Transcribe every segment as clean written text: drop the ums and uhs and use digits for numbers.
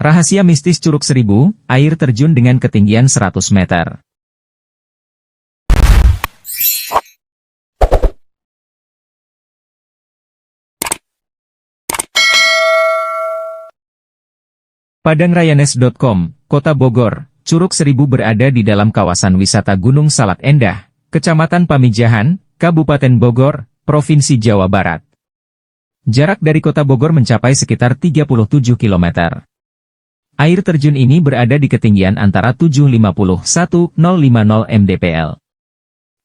Rahasia mistis Curug Seribu, air terjun dengan ketinggian 100 meter. Padangrayanes.com, Kota Bogor, Curug Seribu berada di dalam kawasan wisata Gunung Salak Endah, Kecamatan Pamijahan, Kabupaten Bogor, Provinsi Jawa Barat. Jarak dari Kota Bogor mencapai sekitar 37 km. Air terjun ini berada di ketinggian antara 750-1050 mdpl.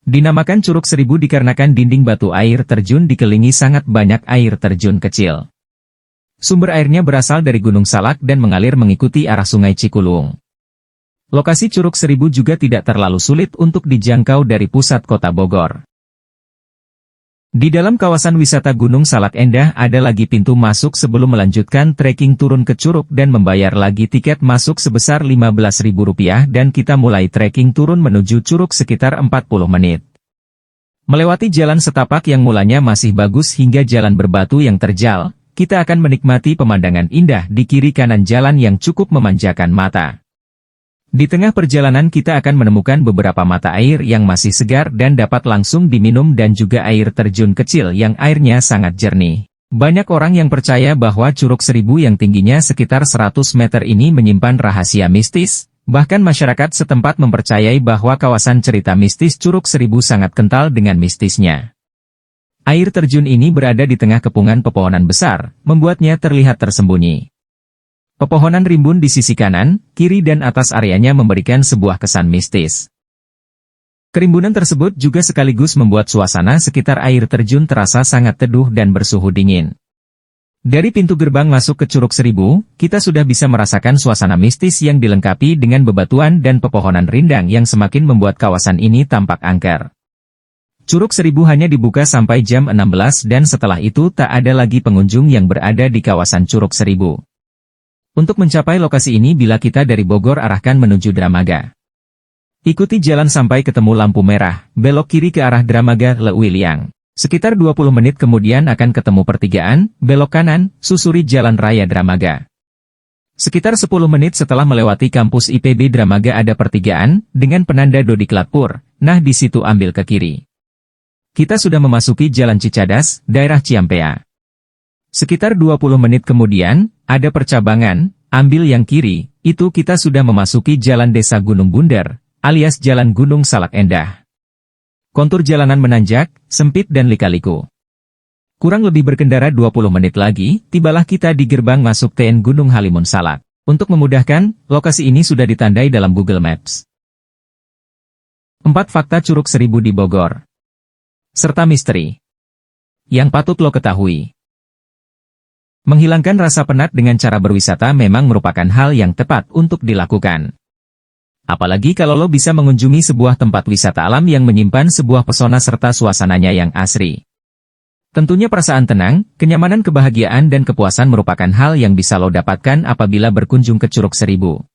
Dinamakan Curug Seribu dikarenakan dinding batu air terjun dikelilingi sangat banyak air terjun kecil. Sumber airnya berasal dari Gunung Salak dan mengalir mengikuti arah Sungai Cikulung. Lokasi Curug Seribu juga tidak terlalu sulit untuk dijangkau dari pusat Kota Bogor. Di dalam kawasan wisata Gunung Salak Endah ada lagi pintu masuk sebelum melanjutkan trekking turun ke curug dan membayar lagi tiket masuk sebesar Rp15.000 dan kita mulai trekking turun menuju curug sekitar 40 menit. Melewati jalan setapak yang mulanya masih bagus hingga jalan berbatu yang terjal, kita akan menikmati pemandangan indah di kiri kanan jalan yang cukup memanjakan mata. Di tengah perjalanan kita akan menemukan beberapa mata air yang masih segar dan dapat langsung diminum dan juga air terjun kecil yang airnya sangat jernih. Banyak orang yang percaya bahwa Curug Seribu yang tingginya sekitar 100 meter ini menyimpan rahasia mistis, bahkan masyarakat setempat mempercayai bahwa kawasan cerita mistis Curug Seribu sangat kental dengan mistisnya. Air terjun ini berada di tengah kepungan pepohonan besar, membuatnya terlihat tersembunyi. Pepohonan rimbun di sisi kanan, kiri dan atas areanya memberikan sebuah kesan mistis. Kerimbunan tersebut juga sekaligus membuat suasana sekitar air terjun terasa sangat teduh dan bersuhu dingin. Dari pintu gerbang masuk ke Curug Seribu, kita sudah bisa merasakan suasana mistis yang dilengkapi dengan bebatuan dan pepohonan rindang yang semakin membuat kawasan ini tampak angker. Curug Seribu hanya dibuka sampai jam 16 dan setelah itu tak ada lagi pengunjung yang berada di kawasan Curug Seribu. Untuk mencapai lokasi ini bila kita dari Bogor arahkan menuju Dramaga. Ikuti jalan sampai ketemu lampu merah, belok kiri ke arah Dramaga Leuwiliang. Sekitar 20 menit kemudian akan ketemu pertigaan, belok kanan, susuri jalan raya Dramaga. Sekitar 10 menit setelah melewati kampus IPB Dramaga ada pertigaan, dengan penanda Dodiklatpur, nah di situ ambil ke kiri. Kita sudah memasuki Jalan Cicadas, daerah Ciampea. Sekitar 20 menit kemudian, ada percabangan, ambil yang kiri, itu kita sudah memasuki Jalan Desa Gunung Bunder, alias Jalan Gunung Salak Endah. Kontur jalanan menanjak, sempit dan lika-liku. Kurang lebih berkendara 20 menit lagi, tibalah kita di gerbang masuk TN Gunung Halimun Salak. Untuk memudahkan, lokasi ini sudah ditandai dalam Google Maps. 4 fakta Curug Seribu di Bogor. Serta misteri yang patut lo ketahui. Menghilangkan rasa penat dengan cara berwisata memang merupakan hal yang tepat untuk dilakukan. Apalagi kalau lo bisa mengunjungi sebuah tempat wisata alam yang menyimpan sebuah pesona serta suasananya yang asri. Tentunya perasaan tenang, kenyamanan, kebahagiaan dan kepuasan merupakan hal yang bisa lo dapatkan apabila berkunjung ke Curug Seribu.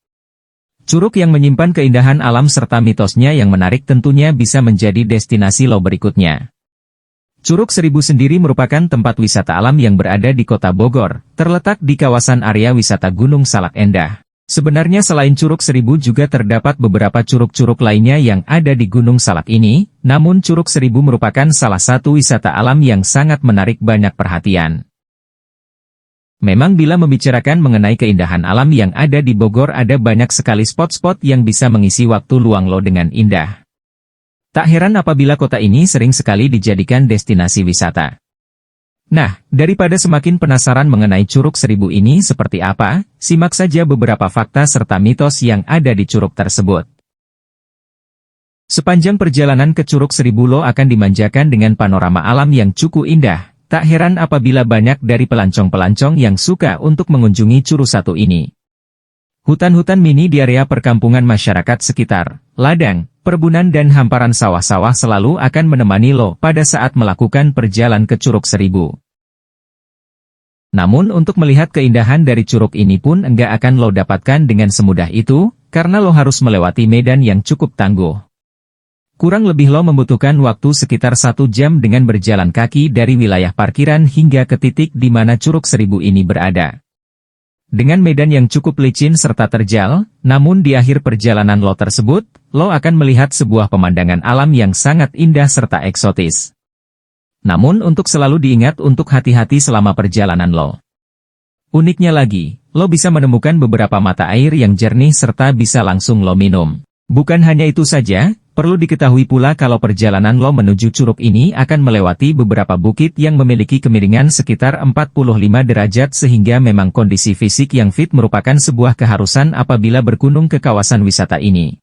Curug yang menyimpan keindahan alam serta mitosnya yang menarik tentunya bisa menjadi destinasi lo berikutnya. Curug Seribu sendiri merupakan tempat wisata alam yang berada di Kota Bogor, terletak di kawasan area wisata Gunung Salak Endah. Sebenarnya selain Curug Seribu juga terdapat beberapa curug-curug lainnya yang ada di Gunung Salak ini, namun Curug Seribu merupakan salah satu wisata alam yang sangat menarik banyak perhatian. Memang bila membicarakan mengenai keindahan alam yang ada di Bogor ada banyak sekali spot-spot yang bisa mengisi waktu luang lo dengan indah. Tak heran apabila kota ini sering sekali dijadikan destinasi wisata. Nah, daripada semakin penasaran mengenai Curug Seribu ini seperti apa, simak saja beberapa fakta serta mitos yang ada di curug tersebut. Sepanjang perjalanan ke Curug Seribu lo akan dimanjakan dengan panorama alam yang cukup indah. Tak heran apabila banyak dari pelancong-pelancong yang suka untuk mengunjungi curug satu ini. Hutan-hutan mini di area perkampungan masyarakat sekitar, ladang, perbunan dan hamparan sawah-sawah selalu akan menemani lo pada saat melakukan perjalanan ke Curug Seribu. Namun untuk melihat keindahan dari curug ini pun enggak akan lo dapatkan dengan semudah itu, karena lo harus melewati medan yang cukup tangguh. Kurang lebih lo membutuhkan waktu sekitar 1 jam dengan berjalan kaki dari wilayah parkiran hingga ke titik di mana Curug Seribu ini berada. Dengan medan yang cukup licin serta terjal, namun di akhir perjalanan lo tersebut, lo akan melihat sebuah pemandangan alam yang sangat indah serta eksotis. Namun untuk selalu diingat untuk hati-hati selama perjalanan lo. Uniknya lagi, lo bisa menemukan beberapa mata air yang jernih serta bisa langsung lo minum. Bukan hanya itu saja, perlu diketahui pula kalau perjalanan lo menuju curug ini akan melewati beberapa bukit yang memiliki kemiringan sekitar 45 derajat sehingga memang kondisi fisik yang fit merupakan sebuah keharusan apabila berkunjung ke kawasan wisata ini.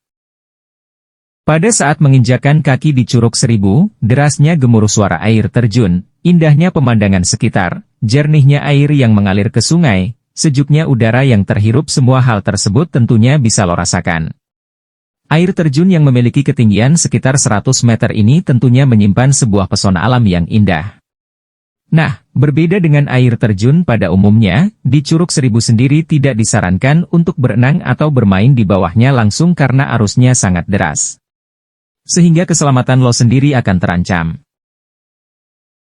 Pada saat menginjakan kaki di Curug Seribu, derasnya gemuruh suara air terjun, indahnya pemandangan sekitar, jernihnya air yang mengalir ke sungai, sejuknya udara yang terhirup semua hal tersebut tentunya bisa lo rasakan. Air terjun yang memiliki ketinggian sekitar 100 meter ini tentunya menyimpan sebuah pesona alam yang indah. Nah, berbeda dengan air terjun pada umumnya, di Curug Seribu sendiri tidak disarankan untuk berenang atau bermain di bawahnya langsung karena arusnya sangat deras. Sehingga keselamatan lo sendiri akan terancam.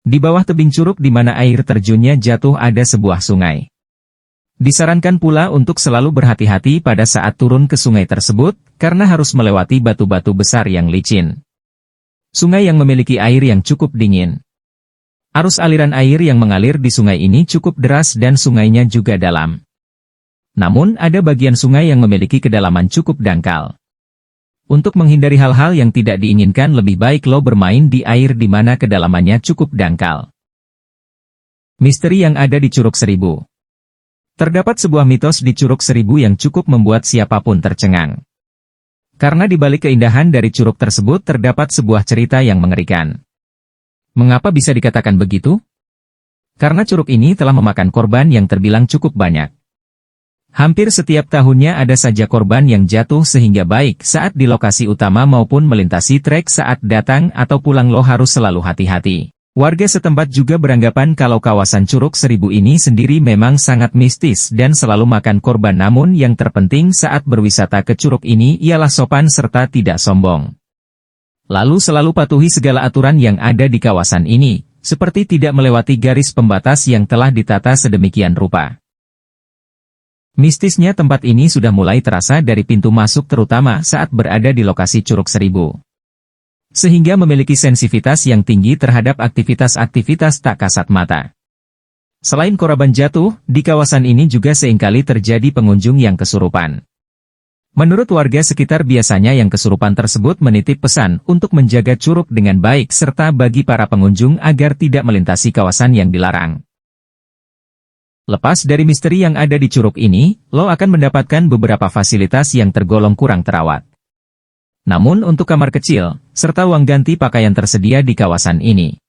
Di bawah tebing curug di mana air terjunnya jatuh ada sebuah sungai. Disarankan pula untuk selalu berhati-hati pada saat turun ke sungai tersebut, karena harus melewati batu-batu besar yang licin. Sungai yang memiliki air yang cukup dingin. Arus aliran air yang mengalir di sungai ini cukup deras dan sungainya juga dalam. Namun ada bagian sungai yang memiliki kedalaman cukup dangkal. Untuk menghindari hal-hal yang tidak diinginkan lebih baik lo bermain di air di mana kedalamannya cukup dangkal. Misteri yang ada di Curug Seribu. Terdapat sebuah mitos di Curug Seribu yang cukup membuat siapapun tercengang. Karena di balik keindahan dari curug tersebut terdapat sebuah cerita yang mengerikan. Mengapa bisa dikatakan begitu? Karena curug ini telah memakan korban yang terbilang cukup banyak. Hampir setiap tahunnya ada saja korban yang jatuh sehingga baik saat di lokasi utama maupun melintasi trek saat datang atau pulang lo harus selalu hati-hati. Warga setempat juga beranggapan kalau kawasan Curug Seribu ini sendiri memang sangat mistis dan selalu makan korban namun yang terpenting saat berwisata ke curug ini ialah sopan serta tidak sombong. Lalu selalu patuhi segala aturan yang ada di kawasan ini, seperti tidak melewati garis pembatas yang telah ditata sedemikian rupa. Mistisnya tempat ini sudah mulai terasa dari pintu masuk terutama saat berada di lokasi Curug Seribu. Sehingga memiliki sensitivitas yang tinggi terhadap aktivitas-aktivitas tak kasat mata. Selain korban jatuh, di kawasan ini juga seringkali terjadi pengunjung yang kesurupan. Menurut warga sekitar biasanya yang kesurupan tersebut menitip pesan untuk menjaga curug dengan baik serta bagi para pengunjung agar tidak melintasi kawasan yang dilarang. Lepas dari misteri yang ada di curug ini, lo akan mendapatkan beberapa fasilitas yang tergolong kurang terawat. Namun untuk kamar kecil, serta uang ganti pakaian tersedia di kawasan ini.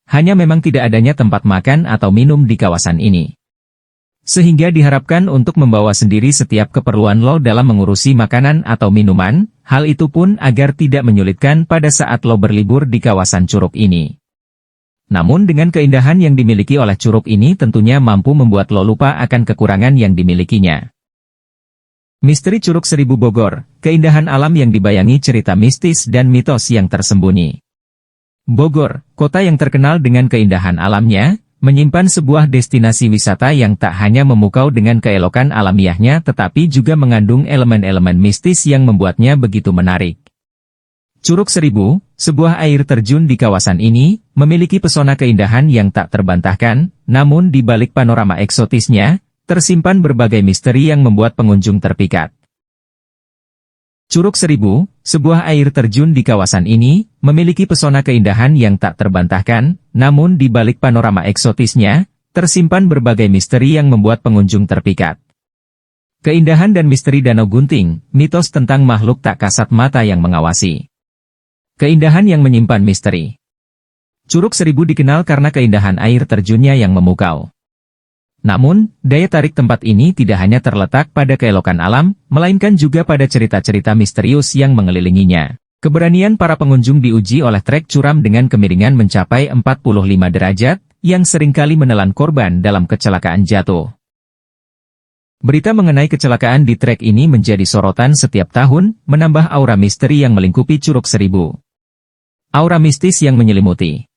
Hanya memang tidak adanya tempat makan atau minum di kawasan ini. Sehingga diharapkan untuk membawa sendiri setiap keperluan lo dalam mengurusi makanan atau minuman, hal itu pun agar tidak menyulitkan pada saat lo berlibur di kawasan curug ini. Namun dengan keindahan yang dimiliki oleh curug ini tentunya mampu membuat lo lupa akan kekurangan yang dimilikinya. Misteri Curug Seribu Bogor, keindahan alam yang dibayangi cerita mistis dan mitos yang tersembunyi. Bogor, kota yang terkenal dengan keindahan alamnya, menyimpan sebuah destinasi wisata yang tak hanya memukau dengan keelokan alamiahnya tetapi juga mengandung elemen-elemen mistis yang membuatnya begitu menarik. Curug Seribu, sebuah air terjun di kawasan ini, memiliki pesona keindahan yang tak terbantahkan, namun di balik panorama eksotisnya, tersimpan berbagai misteri yang membuat pengunjung terpikat. Curug Seribu, sebuah air terjun di kawasan ini, memiliki pesona keindahan yang tak terbantahkan, namun di balik panorama eksotisnya, tersimpan berbagai misteri yang membuat pengunjung terpikat. Keindahan dan misteri Danau Gunting, mitos tentang makhluk tak kasat mata yang mengawasi. Keindahan yang menyimpan misteri. Curug Seribu dikenal karena keindahan air terjunnya yang memukau. Namun, daya tarik tempat ini tidak hanya terletak pada keelokan alam, melainkan juga pada cerita-cerita misterius yang mengelilinginya. Keberanian para pengunjung diuji oleh trek curam dengan kemiringan mencapai 45 derajat, yang seringkali menelan korban dalam kecelakaan jatuh. Berita mengenai kecelakaan di trek ini menjadi sorotan setiap tahun, menambah aura misteri yang melingkupi Curug Seribu. Aura mistis yang menyelimuti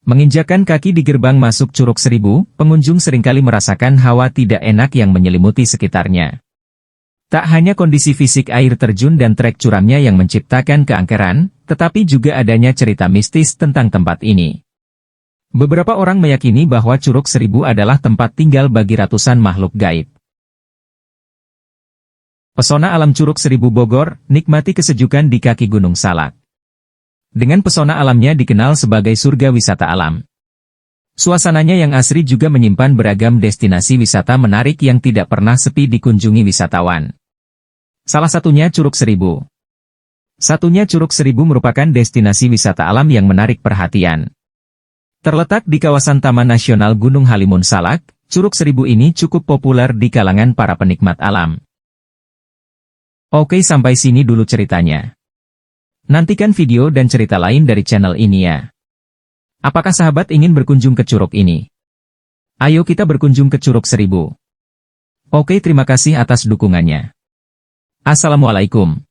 Menginjakan kaki di gerbang masuk Curug Seribu, pengunjung seringkali merasakan hawa tidak enak yang menyelimuti sekitarnya. Tak hanya kondisi fisik air terjun dan trek curamnya yang menciptakan keangkeran, tetapi juga adanya cerita mistis tentang tempat ini. Beberapa orang meyakini bahwa Curug Seribu adalah tempat tinggal bagi ratusan makhluk gaib. Pesona alam Curug Seribu Bogor, nikmati kesejukan di kaki Gunung Salak. Dengan pesona alamnya dikenal sebagai surga wisata alam. Suasananya yang asri juga menyimpan beragam destinasi wisata menarik yang tidak pernah sepi dikunjungi wisatawan. Salah satunya Curug Seribu. Curug Seribu merupakan destinasi wisata alam yang menarik perhatian. Terletak di kawasan Taman Nasional Gunung Halimun Salak, Curug Seribu ini cukup populer di kalangan para penikmat alam. Oke, sampai sini dulu ceritanya. Nantikan video dan cerita lain dari channel ini ya. Apakah sahabat ingin berkunjung ke curug ini? Ayo kita berkunjung ke Curug Seribu. Oke, terima kasih atas dukungannya. Assalamualaikum.